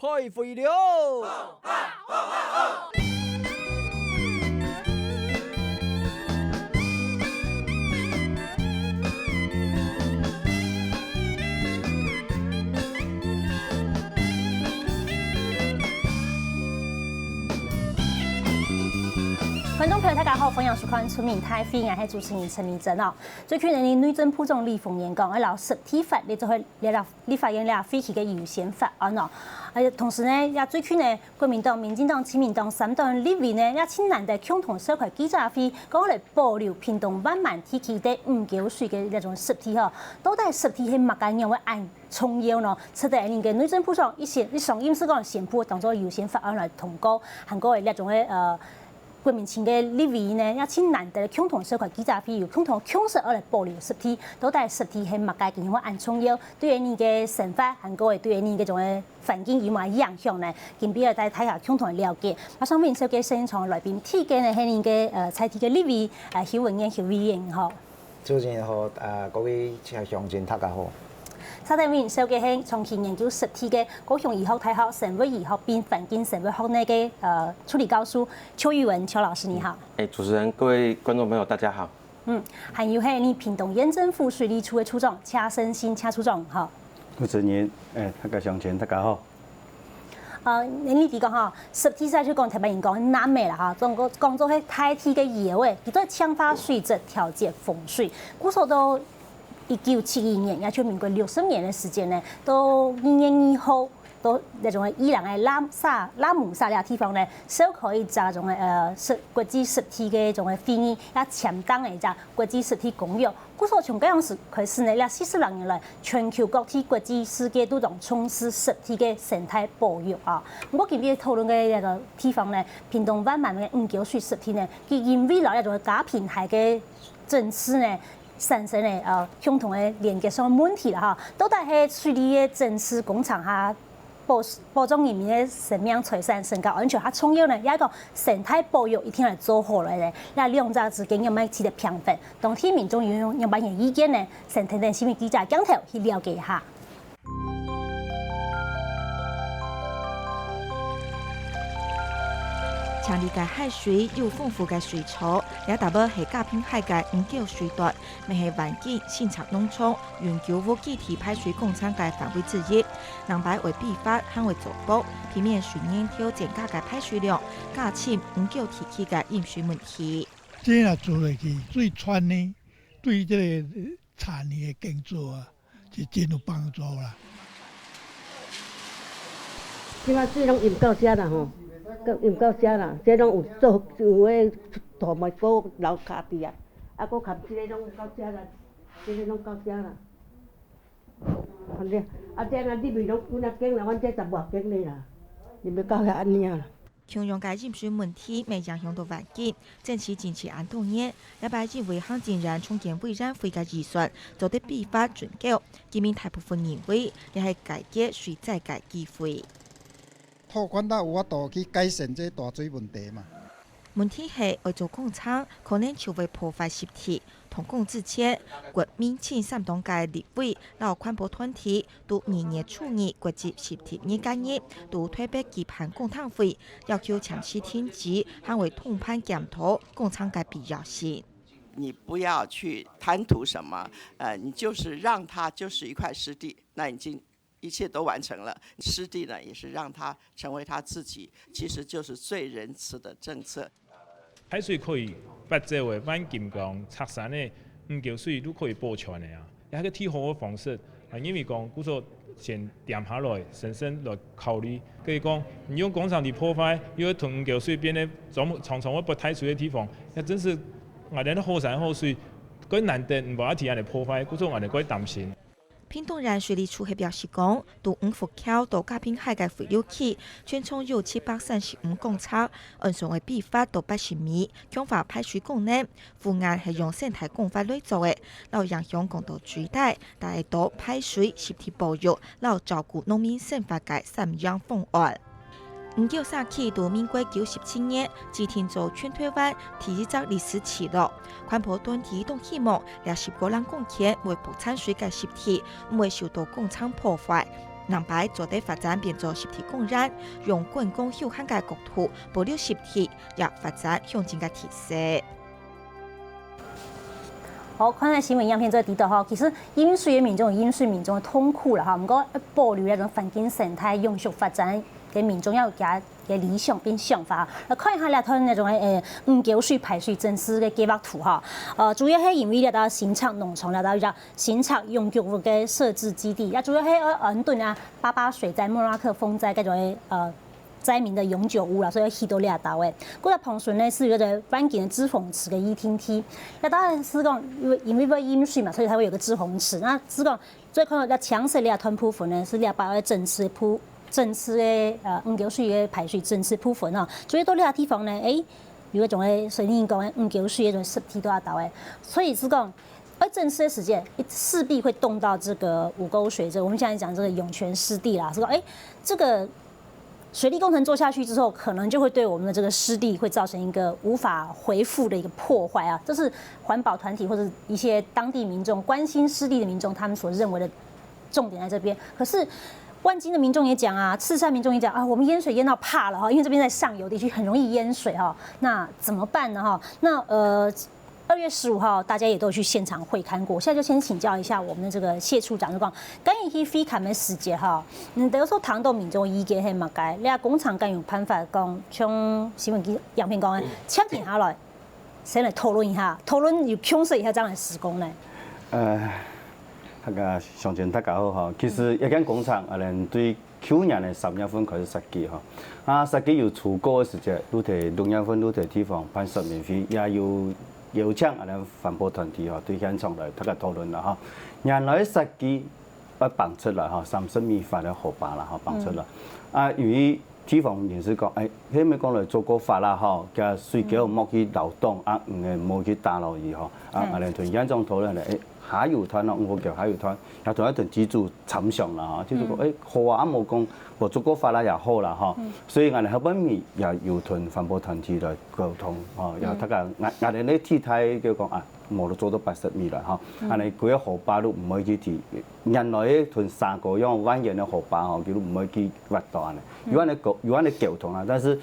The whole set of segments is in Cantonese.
开会了。观众朋友，大家好，欢迎收看《村民太飞》，我是主持人陈明珍哦。最近呢，内政部长李凤燕讲，聊实体法，你就会聊立法院聊废弃嘅优先法案哦。同时呢，也最近呢，国民党、民进党、亲民党三党立委呢，也请难得共同召开记者会，讲来保留屏东万万提起的5九水嘅那种实体哦。到底实体係乜嘢樣嘅按重要呢？出得人嘅內政部長一上映是講宣布當作優先法案來通過，韓國嘅那種嘅國民黨嘅立委呢，也請難得共同召開記者會，共同共識來保留實體，到底實體係乜嘢嘅樣按重要，對你嘅生活，韓國嘅對你嘅種嘅環境有冇影響呢？今邊要大家睇下共同了解。馬上面首嘅現場來賓，第一個呢係你嘅財體嘅立委許文燕許委員吼。主持人好，各位鄉親大家好。沙地面首嘅係長期研究實體嘅高雄醫學大學生物醫學並環境生物學那個助理教授邱玉文邱老師你好。主持人、各位觀眾朋友大家好。還有係你屏東縣政府水利處嘅處長車勝新車處長好。主持人，大家鄉親大家好。你哋講嚇，實體上去講，特別人講南美啦嚇，講做係太體嘅野味，佢都係強化水質、調節風水，古時都。1971年，也就民國60年的時間呢，到2年以後，到那種伊朗嘅拉姆薩呢地方呢，首可以做種國際實體嘅一種會議，也簽訂嘅隻國際實體公約。故所從嗰樣時開始呢，40年來，全球各地國際世界都重視實體嘅生態保育啊。我今日討論嘅那個地方呢，屏東萬萬嘅5九水實體呢，佢因為來一種假平台嘅政策呢。產生嘅共同嘅連結上問題啦嚇，到底係處理嘅政治工廠下保障人民嘅生命財產身家安全，較重要呢？有一個生態保育一定係做好嚟咧。那兩者之間有冇起得平衡？當天民眾有乜嘢意見呢？先聽聽新聞記者鏡頭去了解一下。強烈嘅海水有豐富嘅水草，也代表係假拼海嘅5九水段，咪係環境、新拆農場、永久無機體排水工廠嘅範圍之一。人擺為必發，行為做保，避免水源挑戰加嘅排水量，加深5九提起嘅飲水問題。這若做落去，水川呢，對這個產業嘅耕作啊，是真有幫助啦。即擺水攏淹到遮啦吼。用到遮啦，這種有做有誒土木個留卡啲啊，啊個冚這個攏到遮啦，這個攏到遮啦。啊，這個你咪攏幾啊間啦，阮這10多間哩啦，你咪到遐安尼啊。強用嘅飲水問題未影響到環境，政府近期按多年，禮拜認為行政人重建污染費嘅預算做得比法準夠，居民大部分認為亦係解決水災嘅機會。拓寬到有法度去改善這大水問題嘛。問題係為做工廠，可能就會破壞實體。同工之前，國民前3黨嘅立委老環保團體都年年處理國際實體業界業，都推別期盼公帑費，要求強期停止，還為通盤檢討工廠嘅必要性。你不要去貪圖什麼，你就是讓它就是一塊濕地，那已經。一切都完成了，濕地呢也是讓它成為它自己，其實就是最仁慈的政策。海水可以把這位萬金江赤山的5九水都可以保全的啊，一個挺好的方式。因為講，故說先掂下來，深深來考慮。可以講，你用工廠的破壞，因為同5九水邊的常常會不太水的地方，也真是我哋的好山好水，佢難得唔把體人嚟破壞，故說我哋該擔心。屏東縣水利處係表示講，從5福橋到假拼海嘅回流期，全長有735公尺，按上嘅比法到80米，強化排水功能。附案係用生態工法來做嘅，老影響講到最大，但係到排水、實體保育、老照顧農民生活嘅3樣方案。5九三期到民國97年，自天做全台灣第一則歷史記錄。環保團體都希望20個人貢獻為保產水嘅實體，唔會受到工廠破壞。南排做地发展变做实体共燃，用观光休闲嘅角度保留实体，也发展向前嘅提升。好，看下新闻样片这个提到哈，其实饮水的民众有饮水民众的痛苦啦哈，不过保留那种环境生态永续发展嘅民众要有嘅理想变想法。来看一下他那种黄桥水排水整治嘅计划图哈，主要是因为到新厂农场到新厂永续嘅设置基地，也主要是安顿啊88水灾、莫拉克风灾嗰种灾民的永久屋啦，所以去到两岛诶。嗰个旁顺呢是有个环境的支洪池嘅一厅梯，那当然是讲因为要饮水嘛，所以它会有个支洪池。那是讲最看到要强势两团铺粉呢，是两把整池的黄桥水的排水整池铺粉哦，所以到两地方呢，有一种诶水泥讲黄桥水的实体都要到诶，所以是讲。而整湿的时间势必会动到这个五沟水我们现在讲这个涌泉湿地啦，是说这个水利工程做下去之后，可能就会对我们的这个湿地会造成一个无法恢复的一个破坏啊，这是环保团体或者一些当地民众关心湿地的民众他们所认为的重点在这边。可是万金的民众也讲啊，赤山民众也讲啊，我们淹水淹到怕了哈，因为这边在上游地区很容易淹水哈，那怎么办呢哈？那2月15号，大家也都去现场会勘过。现在就先请教一下我们的这个谢处长，就讲，关于去会勘的时节哈，等于说糖豆民众意见系嘛该，你啊工厂敢有办法讲，像新闻样片讲的，请停下来，先来讨论一下，讨论有详细一下这样的施工呢？大家上前大家好哈，其实一间工厂对去年的3月份开始设计哈，设计有初稿的时节，都提6月份都提地方办说明会，也有邀请环保团体对现场来大家讨论啦哈。原来设计放出来30米发的河坝啦放出来，由于地方人士讲，迄咪讲来做过法啦加水桥莫去流动莫去打落去同现场讨论下游团5号桥下游团也同一段基础参详啦就是讲河啊冇讲无做过法啦也好啦所以后半面也有同环保团体来沟通也大家咧体态叫讲无都做到80米啦规个河坝都唔可以去提，原来迄屯3个样蜿蜒的河坝佢都唔可以去挖到安尼，有安尼沟通啦，但是。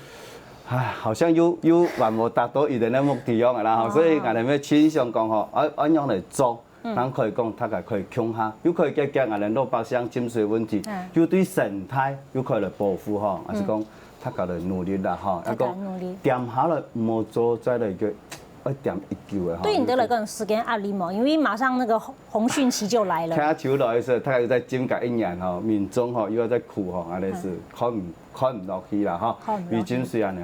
好像又还冇达到一定的目的样嘅啦，所以我哋要倾向讲按样嚟做，咱可以讲大家可以强下，又可以解决我哋老百姓浸水问题，又对生态又可以来保护还是讲大家嚟努力啦一讲掂下来冇做再嚟嘅。点一救的对你得了个时间压力嘛，因为马上那个洪汛期就来了。听球来的时候，大概在增加1年民众又要在哭安尼是看唔落去啦毕竟虽然你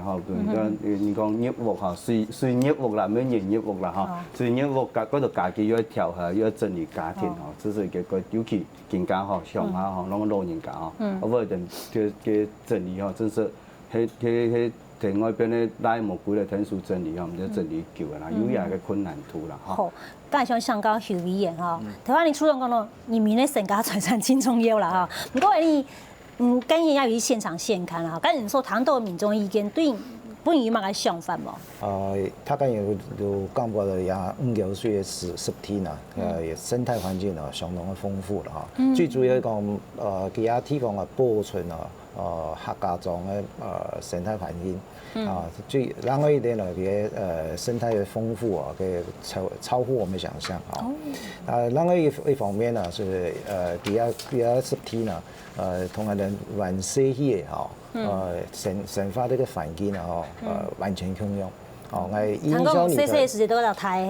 讲业务虽业务啦，没人业务啦虽业务嗰度家己要调和，要整理家庭这是一个尤其更加上下那个老人家我等嘅整理真是迄田外边咧拉无几个天数整理唔知整理够啦，有也个困难度啦好，刚才像上高许委员台湾你初中讲到移民咧省家财产轻重要啦不过你今日也有现场现勘啦刚才你说糖豆民众意见对本于嘛个想法无？他刚有讲过的呀，黄桥水的实体呢，生态环境相当的丰富了最主要讲其他地方保存客家庄的生态环境最另外一点生态的丰富超乎我们想象另外一方面呢是其他实体呢同人玩社区生发这个环境完全共用。印象里头，细时都喺度睇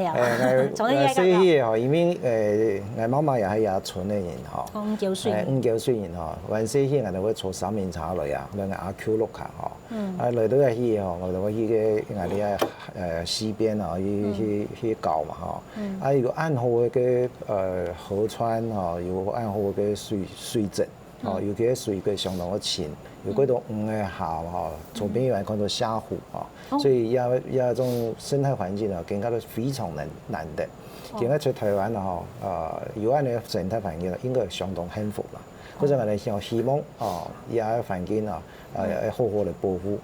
因為我媽媽又喺野村嘅人黃橋水人玩細戲我哋會坐3面茶嚟兩個阿 Q 碌卡嚟到去我哋會去嘅我哋西邊去搞嘛如果暗號嘅河川有暗號嘅水質尤其水嘅相當嘅淺。有嗰度黃嘅下左邊有看到蝦湖所以有種生態環境更加都非常難得。現在在台灣有安嘅生態環境應該相當幸福啦。嗰陣我哋希望也環境好好嚟保護。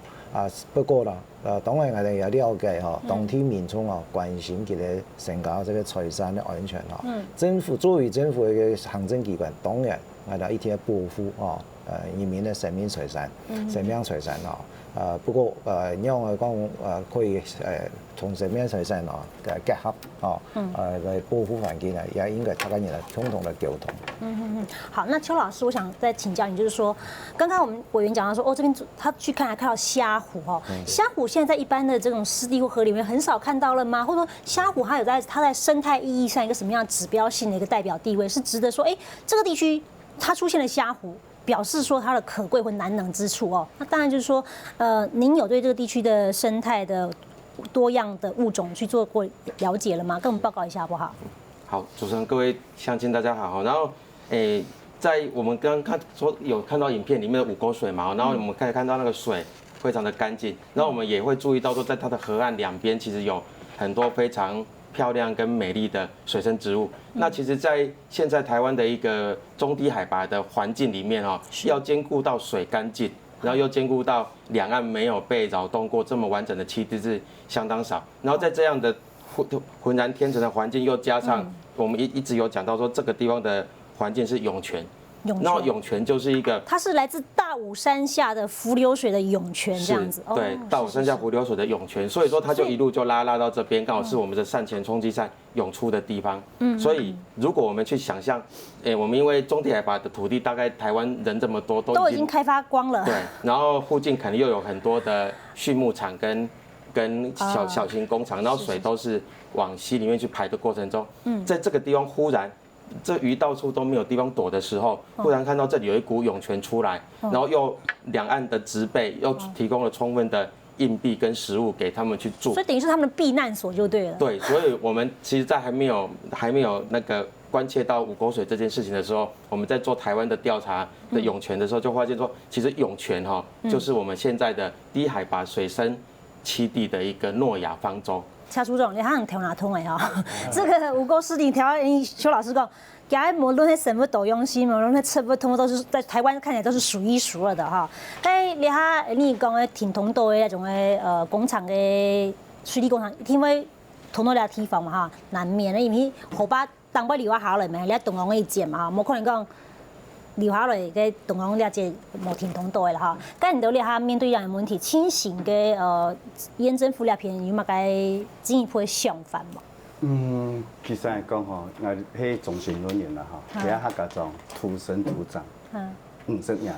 不过啦，当然我哋也了解当地民众关心佢哋成家这个财产的安全政府作为政府嘅行政机关，当然我哋一定要保护人民的生命财产、生命财产不过你让我讲可以同生命财产结合来保护环境也应该大家人共同的沟通。好，那邱老师，我想再请教你，就是说，刚刚我们委员讲到说，这边他去看到虾虎虾虎现在在一般的这种湿地或河里面很少看到了吗？或者说虾虎它在生态意义上一个什么样指标性的一个代表地位，是值得说，这个地区它出现了虾虎，表示说它的可贵或难能之处那当然就是说，您有对这个地区的生态的多样的物种去做过了解了吗？跟我们报告一下好不好？好，主持人、各位乡亲大家好。然后，在我们刚刚有看到影片里面的五沟水嘛，然后我们可以看到那个水非常的干净，然后我们也会注意到说，在它的河岸两边其实有很多非常漂亮跟美丽的水生植物。那其实，在现在台湾的一个中低海拔的环境里面要兼顾到水干净，然后又兼顾到两岸没有被扰动过这么完整的栖地是相当少。然后在这样的浑然天成的环境，又加上我们一直有讲到说，这个地方的环境是涌泉。然后涌泉就是一个，它是来自大武山下的伏流水的涌泉这样子。对，大武山下伏流水的涌泉，所以说它就一路就拉到这边，刚好是我们的善前冲积扇涌出的地方。所以如果我们去想象，我们因为中低海拔的土地，大概台湾人这么多，都已经开发光了。对，然后附近可能又有很多的畜牧场跟小型工厂，然后水都是往溪里面去排的过程中，在这个地方忽然。这鱼到处都没有地方躲的时候，忽然看到这里有一股涌泉出来，然后又两岸的植被又提供了充分的硬币跟食物给他们去住，所以等于是他们的避难所就对了。对，所以我们其实，在还没有那个关切到五沟水这件事情的时候，我们在做台湾的调查的涌泉的时候，就发现说，其实涌泉就是我们现在的低海拔水生栖地的一个诺亚方舟。蔡处长，你还能调哪通这个五沟湿地调，邱老师讲，今日无论在什么都用心，无论在吃不通都是在台湾看起来都是数一数二的但你哈，你讲的挺同道的那种的工厂的水利工厂，因为同道的地方嘛难免的，因为河巴当不流下来嘛，你动工的建嘛无可能讲。留下来嘅动工了解无挺同道的啦咁你到你下面对这样的问题，清醒嘅验证辅料片有冇该进一步的想法嘛？其实来讲我迄总型论言啦其他客家种土生土长，50年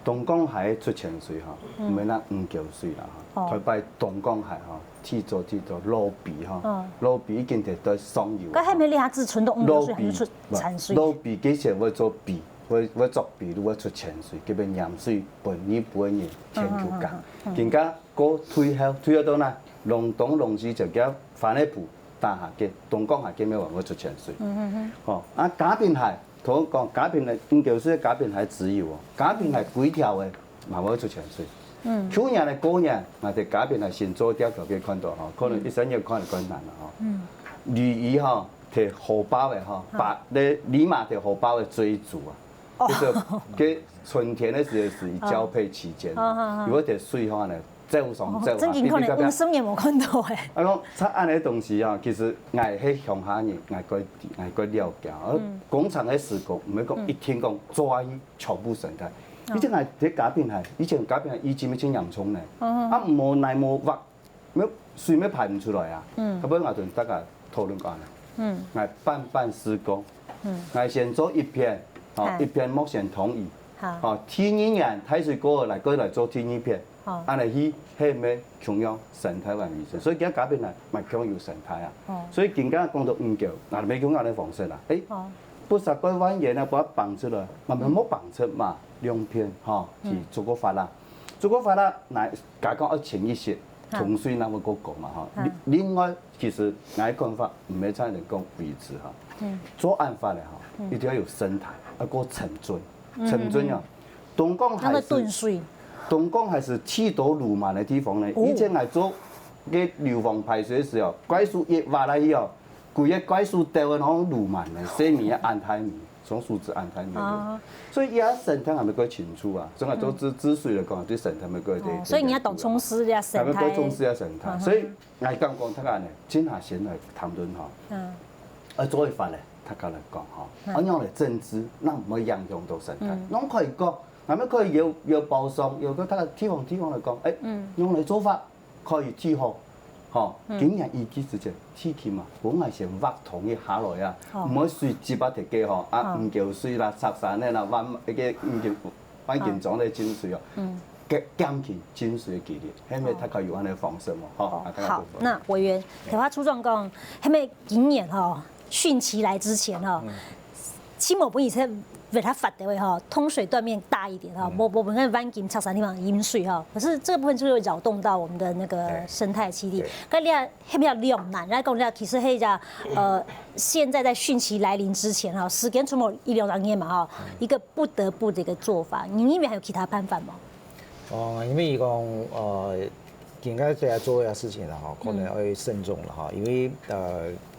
东江海出泉水唔免咱5桥水啦台北东江海铁做路鼻路鼻已经摕到双油。咁迄边你下自存都5桥水还出产水？路鼻几时要做鼻？要做鼻，如果出泉水，叫做盐水本你本人天球港。更加过推后到哪？龙东龙西就叫反内埔大下街，东江下街咩话要出泉水。假滨海，同讲假滨海5桥水假滨海只有假滨海几条的嘛要出泉水。去年的过年，我哋假滨海先做条条嘅看到可能一生要看就困难啦鲤鱼摕荷包的把咧立马摕荷包的追逐就是给春天的时候是交配期间，如果摕水呢，走上走真可能50年冇看到诶。讲出安尼东西其实爱迄乡下人爱个了解，而工厂的施工唔係讲一天讲抓伊全部生态。以前係啲假邊係，以前假邊係以前咪種洋葱咧，無泥無挖，咩水咩排唔出來咁尾我同大家討論過啦。我半施工，我先做一片。一片目前同意，第2年睇水過來做第2片，安尼去咩強養生態環維持，所以而家假邊係咪強要生態所以更加講到5橋，嗱你講安尼方式啦，不殺過蜿蜒把它綁出來，慢慢冇綁出嘛，2片是做個法啦，嗱假講要潛意識，同水那麼個講嘛另外其實我講法唔係真係講維持做案法咧一定要有生態。個城鎮東江還是氣多路漫的地方呢。以前係做嘅流防排水時怪樹一挖來以後，規個怪樹掉喺嗰路漫呢，洗面安泰面，从树枝按它里面。所以也生态还没够清楚啊，所以做治水来讲，对生态没够对。所以你要懂充实下生态。还没够重视下生态，所以我讲他讲呢，今下先来谈论哈，做一法咧，他讲来讲哈，按样来政治，那唔可以影响到生态，侬可以讲，係咪可以有包裝，有個他個地方嚟講，用嚟做法可以提好。竟然依幾時隻天氣嘛，本來是挖同嘅下來啊，唔可以水只把條機嗬，唔夠水啦，拆散咧啦，挖一個唔叫環境種咧進水哦，減輕進水嘅幾率，係咪他可以用呢個方式嘛？好，那委員，給他出狀講，係咪今年哈汛期來之前哈，清末本以前。为它发的位哈，通水断面大一点哈，我们看湾景、潮汕地方饮水哈，可是这个部分就会扰动到我们的那个生态栖地。那你要比较两难，然后讲其实黑家现在在汛期来临之前哈，时间出没一两年嘛哈，一个不得不的一个做法。你那边还有其他办法吗？因为讲现在在做一些事情了哈，可能要慎重了哈，因为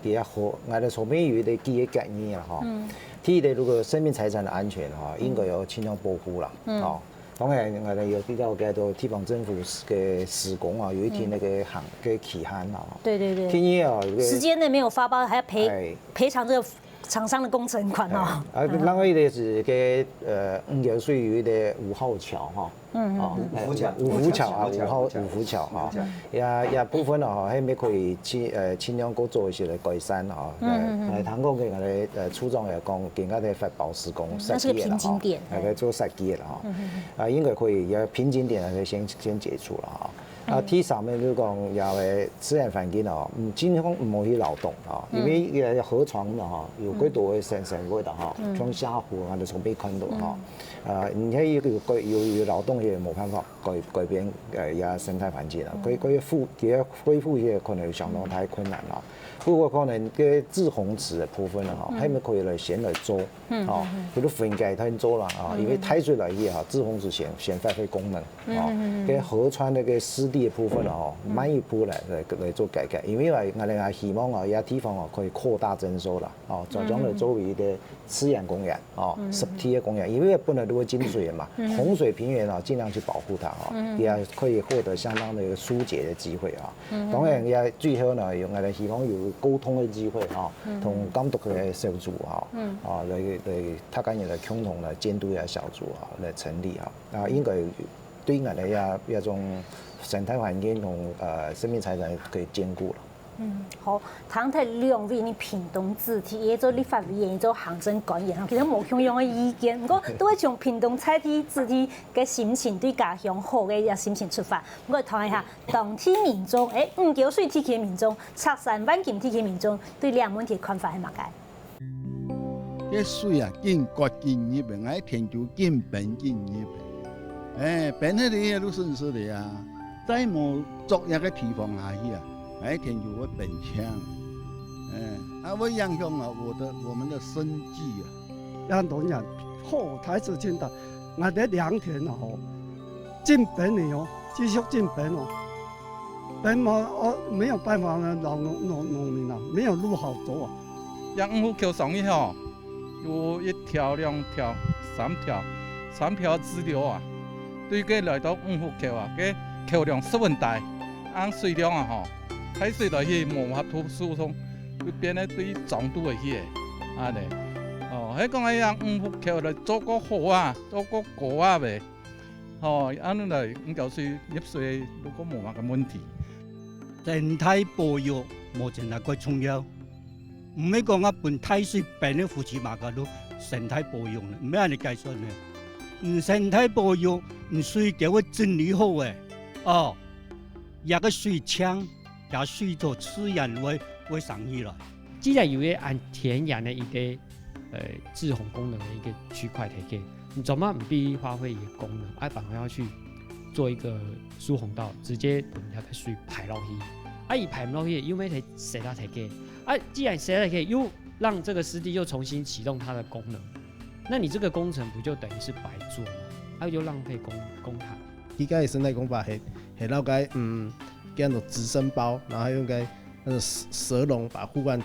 底下河，我哋上面有啲基嘅概念了哈。第一的，如果生命财产的安全哈，应该要尽量保护啦。当然，我哋有比较叫做地方政府嘅施工啊，有一天那个期限啊。对。第二时间内没有发包，还要赔偿这个厂商的工程款哦。另外一个是个5条水有的5号桥哈。五福桥啊，5福桥哈，也部分啊，喺咪可以尽量嗰做一些改善啊。通過嘅我哋初中嚟講，更加嘅發包施工設計啦，係佢做設計啦嚇。應該可以有瓶頸點係先解除啦嚇。第三面就講有嘅自然環境啊，盡量唔可以勞動啊，因為河床啊有幾多嘅生活的哈，像下湖我哋從未看到哈。你睇有勞動也冇辦法改變也生態環境啦，佢恢復也可能相當太困難啦。不過可能嘅滯洪池嘅部分啦，係咪可以嚟先嚟做？佢都分解佢做啦啊，因為太水來嘢嚇，滯洪池先發揮功能。嘅河川那個濕地嘅部分啊，慢一步嚟做改革，因為我哋係希望啊，有地方啊可以擴大徵收啦，就將佢作為一個自然公園濕地嘅公園，因為本來都會進水嘛，洪水平原啊，盡量去保護它也可以獲得相當的一個疏解嘅機會啊。當然也最後呢，我哋希望有溝通嘅機會啊，同監督嘅小組嚟他間嘅共同嘅監督嘅小組嚟成立應該對我哋一種生態環境同生命財產可以兼顧啦。好，唐太兩位你屏東自體，也做立法委員，也做行政官員，其實無共樣嘅意見，不過都會從屏東採體自體嘅心情對家鄉好嘅一心情出發。不過談一下當地民眾，5條水體嘅民眾，赤山灣景體嘅民眾對兩問題看法係乜嘅？啲水啊，見國見呢邊，喺天主見本見呢邊，本嚟啲嘢都順勢的啊，再冇作一個地方下去啊。哎，天就会本強，會影響啊我們的生計啊。讓農人太子見到，我哋良田哦，進本嚟哦，繼續進本哦，本沒有辦法呢，農民啊，沒有路好走啊。讓5福橋上面吼，有1條、2條、3條支流啊，對佢來到5福橋啊，佢橋梁十分大，按水量啊吼。海水來去無法度疏通，會變得對長度會去嘅，安尼。迄講係讓5福橋來做個河啊，做個河啊唄。安尼來5條水入水，如果冇乜嘅問題。生態保育目前係個重要，唔係講一半太水變咗扶持埋個都生態保育咧，唔係你計算咧。生態保育唔水叫佢整理好嘅，一個水槍。也水做自然會上去了。既然有一個按田園的一個滯洪功能的一個區塊提給，你怎麼唔必發揮一個功能，反而要去做一個疏洪道，直接把它的水排落去。一排唔落去，又咩提寫到提給？既然寫到提給，又讓這個濕地又重新啟動它的功能，那你這個工程不就等於是白做嗎？又浪費公帑。依家嘅生態工法係了解叫做直升包，然後用個蛇籠把護岸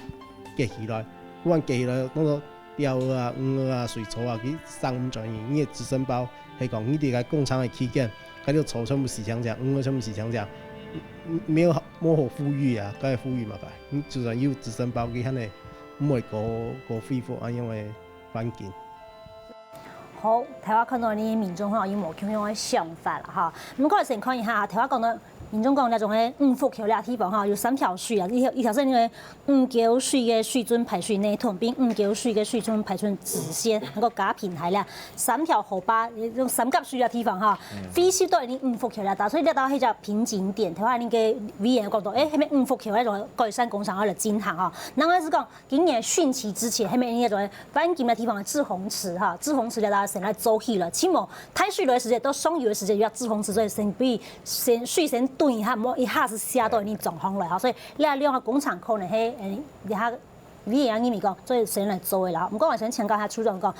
結起來，護岸結起來，那個钓蚵啊、黄蚵啊、水草啊去送转去，伊的资深包系讲，伊伫个工厂的期间，佮条草全部洗强强，黄蚵全部洗强强，没有好富裕啊，佮富裕嘛个，你就算有资深包，佢肯定唔会过恢复啊，因为环境。好，台湾看到你民众有无同样的想法啦哈。唔过先看一下，台湾讲到民众讲那种诶五福桥俩地方哈，有3条水啊，一条是因为五桥水嘅水准排水内桶，并五桥水嘅水准排水直线，能够加平台啦。3条河坝用三角水嘅地方哈，非是都係五福桥俩搭，所以你到迄只瓶颈点，台湾你嘅委员讲到，迄边五福橋迄种高山工厂嗰度进行哈。那个是讲今年汛期之前，迄边那种湾景嘅地方的志洪池哈，志洪池了大家先来走起了，起码太水落的时间到上游的时间，要志洪池所以先比先水先。对一下，莫一下子下到你状况来哈，所以你利用工厂可能迄你下你也咪讲，所以先来做的啦。唔过我想请教下处长讲，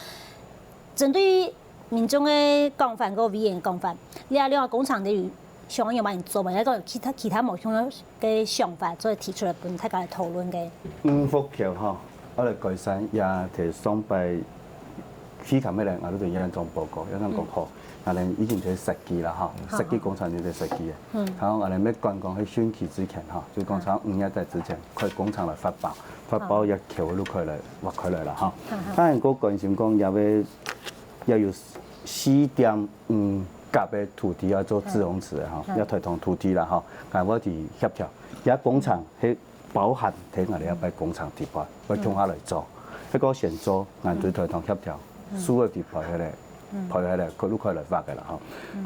针对民众的讲法个委员讲法，你利用工厂的想要帮你做嘛？一个其他某种嘅想法，所以提出来本大家来讨论嘅。五福桥吼，我来改善也提双拜起头咩咧？我都对有人做报告，有人讲好。我哋已經做實機啦，嚇，實機工廠就做實機嘅。然後我哋咩剛剛喺汛期之前，嚇，就工廠5日在之前，開工廠來發包一橋都開來挖開來啦，嚇。當然我關心講要有4.5甲嘅土地要做自洪池嘅，嚇，要推動土地啦，嚇。但我哋協調，而家工廠係包含睇我哋要俾工廠地盤，我從下來做，一個先做，我對推動協調，輸嘅地盤起嚟。排下來，佢都可以來發嘅啦嚇。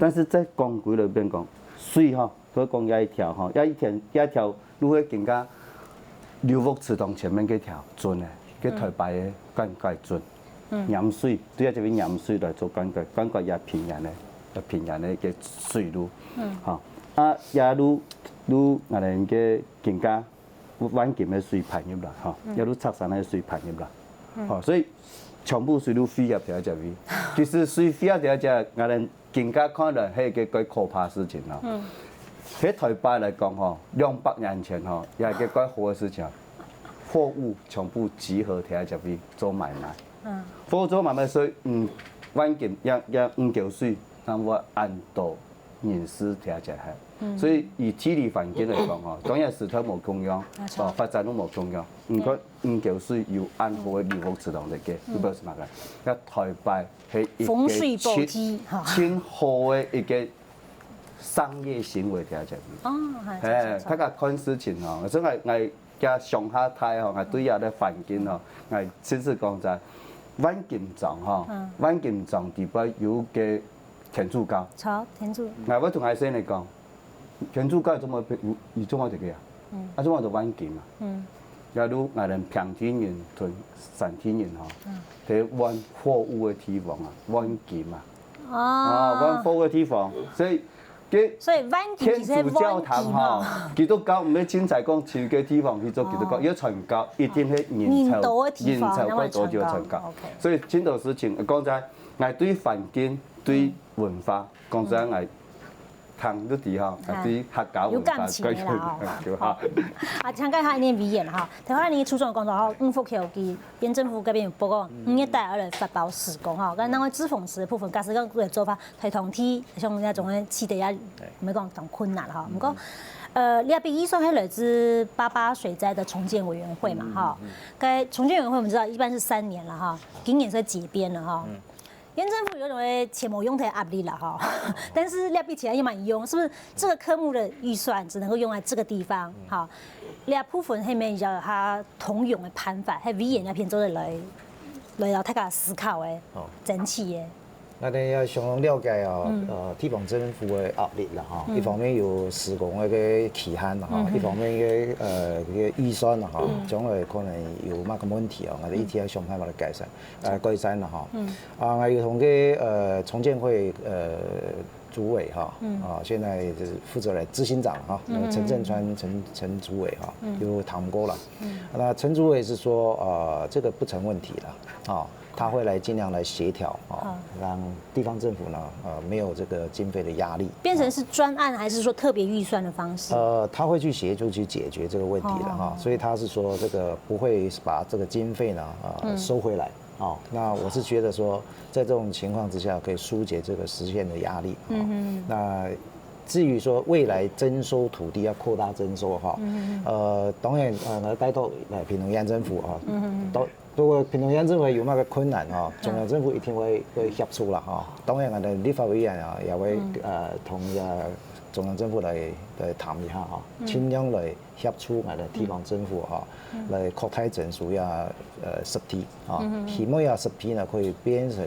但是在工具裏邊講，水哈，所以講有一條哈，有一條路會更加流域池塘前面嗰條圳嘅，佢台北嘅干界圳，鹽水對啊，這邊鹽水來做干界也平原嘅嘅水路，嚇啊也路我哋嘅更加環境嘅水排入來嚇，也路拆散嘅水排入來，嚇所以。全部水都飛入條只位，其實水飛入條只，我哋更加看到係一個可怕事情啦。喺台北嚟講嗬，200年前嗬，也係一個好嘅事情，貨物全部集合條只位做買賣。貨物做買賣所以環境也5條水，咁我按到人事條只係。所以以地理環境嚟講嗬，當然石頭冇共用，發展都冇共用。唔過5條水要按好嘅流域池塘嚟嘅，呢個係乜嘅？一台北係一個千好嘅一個商業行為條只。哦，係。大家看事情嗬，所以我家上下台嗬，我對下啲環境嗬，我先是講在環境上嗬，環境上地方有嘅天主教。好，天主。我同阿先嚟講。天主教怎麼以怎麼這個呀？啊，怎麼就環境嘛？假如我哋平天人同山天人嗬，喺運貨物嘅地方啊，環境嘛。啊，運貨嘅地方，所以天主教堂嗬，基督教唔係精彩講住嘅地方去做基督教，要傳教一定係人潮過多就傳教。所以很多事情講在，我對環境、對文化講在我。談都啲嚇，啲客家文化繼續嚇。啊，請講下呢啲語言嚇。台灣呢處長講到5福橋嘅縣政府嗰邊報告，5月底我哋發包施工嚇。咁那個志洪池嘅部分，假使講嘅做法係同啲像那種嘅起地啊，唔係講咁困難嚇。唔過你那邊預算係來自88水災的重建委員會嘛哈？該重建委員會我們知道一般是3年了哈，今年是解編了哈。縣政府有種嘅錢冇用太壓力啦哈，但是你比起來也蠻用，是不是？這個科目的預算只能夠用在這個地方，哈。你部分係咪有它通用嘅判法，係委員那邊做嚟到大家思考嘅整體嘅。我哋要相當了解啊，地方政府嘅壓力啦哈，一方面有施工嘅個期限啦哈，一方面嘅個預算啦哈，將來可能有乜個問題啊，我哋一定要想辦法嚟改善啦哈。我有同個重建會主委哈，現在就是負責來執行長哈，陳振川陳主委哈，有談過了。那陳主委是說這個不成問題了啊。他會來盡量來協調啊，讓地方政府呢，沒有這個經費的壓力。變成是專案，還是說特別預算的方式？他會去協助去解決這個問題的哈，所以他是說這個不會把這個經費呢收回來。哦，那我是觉得说，在这种情况之下，可以疏解这个实现的压力。那至于说未来征收土地要扩大征收哈，当然我带到屏东县政府哈，不过屏东县政府有那个困难哈，中央政府一定会协助啦哈。当然我哋立法委员啊也会同中央政府来谈一下哈，尽量来协助我哋地方政府哈，来扩大征收呀实体啊，希望呀实体呢可以变成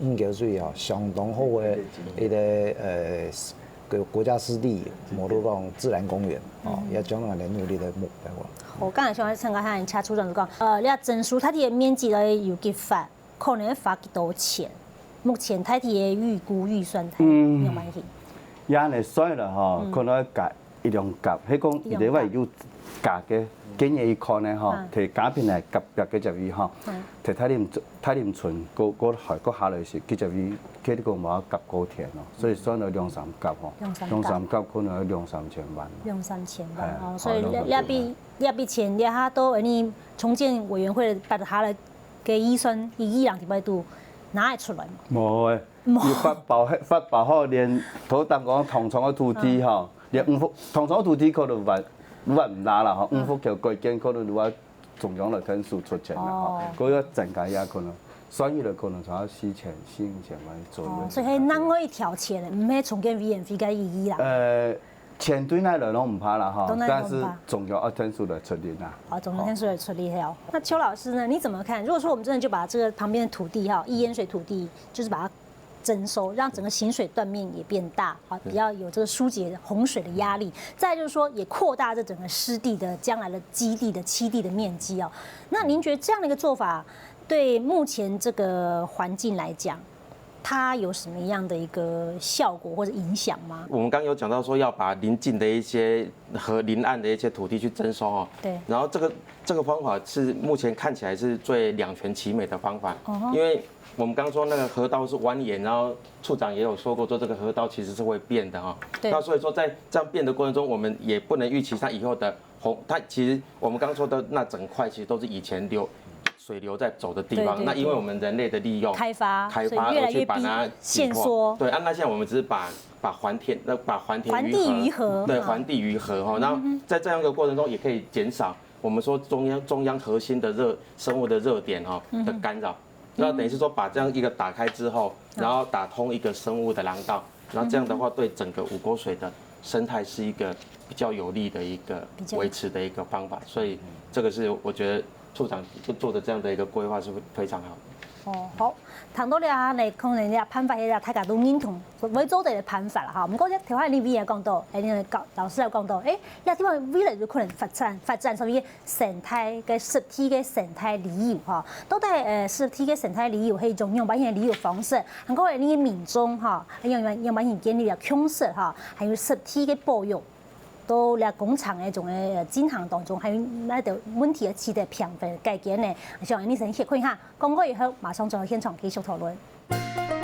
5桥水啊相当好的一个国家湿地，无如讲自然公园哦，也将我哋努力的目标。我刚才想参加下，车处长就讲，你啊征收它的面积咧有几发，可能要花几多钱？目前它的预估预算太有关系。也嚟衰啦吼，可能夾一兩夾，迄講伊哋話要夾嘅，建議可能吼，摕假片嚟夾夾幾隻魚吼，摕太黏醇，個下來時幾隻魚，佢呢個冇夾高田咯，所以所以2、3夾吼，2、3夾可能要2、3千萬。2、3千萬哦，所以呢筆錢，你下都你重建委員會把下來嘅預算1億人點樣度拿得出來？冇誒。要發包好，連土當講同床嘅土地吼，連5幅同床嘅土地可能唔拿啦吼，5幅橋改建可能如果中央來天數出錢啦吼，嗰個增加也可能，所以咧可能就要4、5千萬左右。所以係啷個一條錢咧？唔係重建委員會嘅意義啦。錢對內來攏唔怕啦哈，但是中央要天數來出力啦。好，中央天數來出力了。那邱老師呢？你怎麼看？如果說我們真的就把這個旁邊的土地哈，易淹水土地，就是把它征收，让整个行水断面也变大，啊，比较有这个疏解洪水的压力。再就是说，也扩大这整个湿地的将来的基地的栖地的面积哦。那您觉得这样的一个做法，对目前这个环境来讲，它有什么样的一个效果或者影响吗？我们刚有讲到说要把邻近的一些和邻岸的一些土地去征收哦。对。然后这个方法是目前看起来是最两全其美的方法，因为我们刚说那个河道是蜿蜒，然后处长也有说过，说这个河道其实是会变的哈。那所以说在这样变的过程中，我们也不能预期它以后的它其实我们刚说的那整块其实都是以前水流在走的地方。那因为我们人类的利用开发而去把它限缩。对啊，那现在我们只是把环地于河，对，环地于河哈。然后在这样一个过程中，也可以减少我们说中央核心的生物的热点哈的干扰。那等于是说把这样一个打开之后，然后打通一个生物的廊道，然后这样的话对整个五沟水的生态是一个比较有利的一个维持的一个方法，所以这个是我觉得处长做的这样的一个规划是非常好的。哦，好，談到咧嚟可能咧判法嘅大家都認同，為做啲判法啦嚇。唔過咧，條下呢邊也講到，誒老師又講到，呢地方未來有可能發展屬於生態嘅實體嘅生態旅遊嚇。到底實體嘅生態旅遊係一種用乜嘢旅遊方式？唔過呢啲民眾嚇，用乜嘢建立嘅共識嚇，還有實體嘅保育。都嚟工廠嘅種嘅進行當中，還有那條問題嘅期待評分解決呢？希望你先協會下，廣告以後馬上進入現場繼續討論。